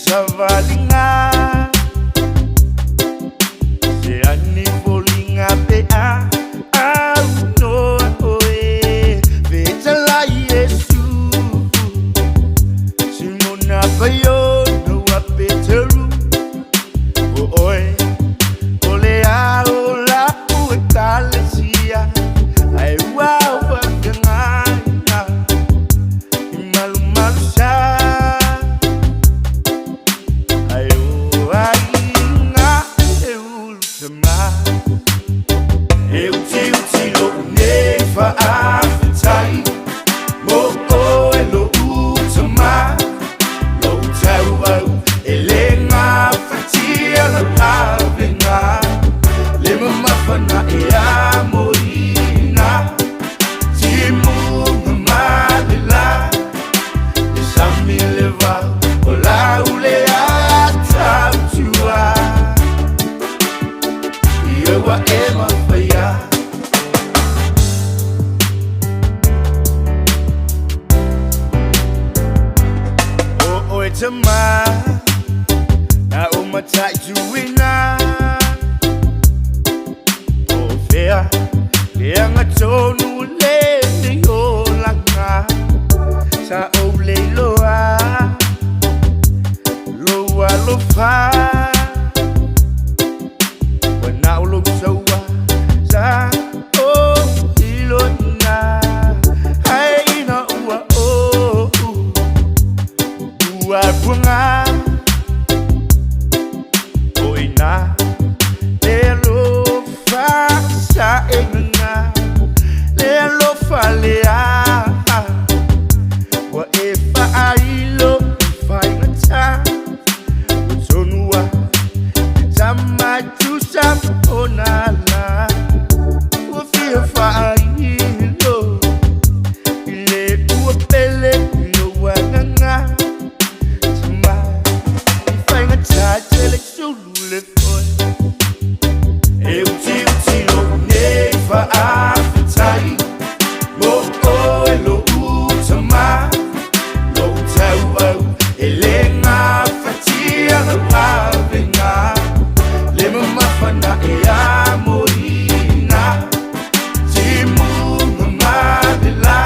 Savalinga se anni volinga pe a no oe vetala Yesu simona bayo no apeteru oe ole a ola uetalesia ai wow vangana imalumalusha TAMA na umata juina o fea yang atonu le yo langa sa ole loa lo fa wana ulo sawa sa o ilona ai na ua o bunga oina lelo fa sa engna lelo fa lea wa efa ailo fa ingata sonua tama tu sam onala wa fi fa ailo ile u pele lo wananga tele chulule foi eu ti lo neva afetai mo o elo utama lo tau elenga fatia na pavenga le mama fana e amorina timu mama de la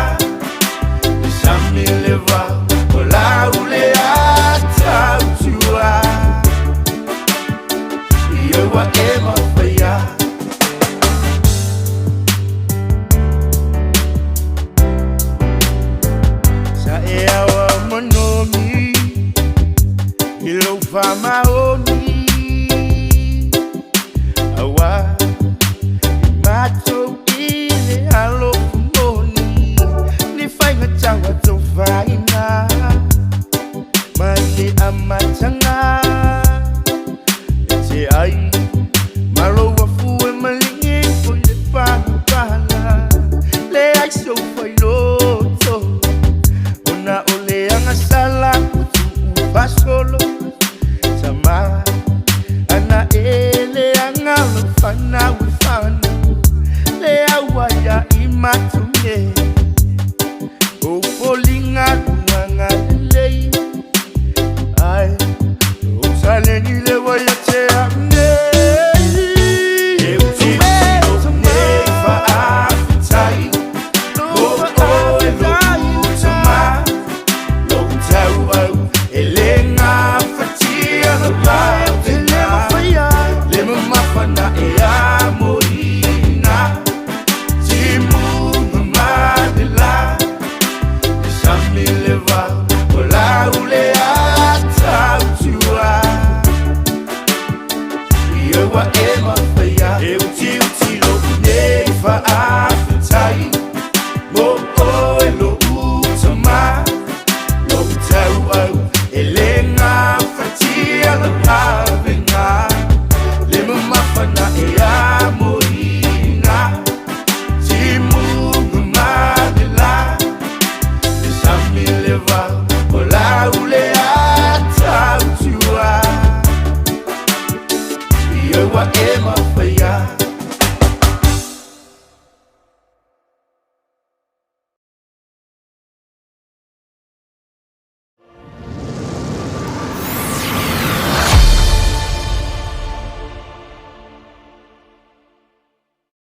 chami leva ola uleata tua whatever for ya. Sa ewa monomi ilo fama oni awa macho ile alo moni ni fainga chawa to faina mani amachanga ai malo wafu e malingi foi de pala le ai so foi loto ona ole anga sala tu va solo sama ana ele anga lo fana we fana le awaya imatume o polinga nganga le ai o saleni le voya whatever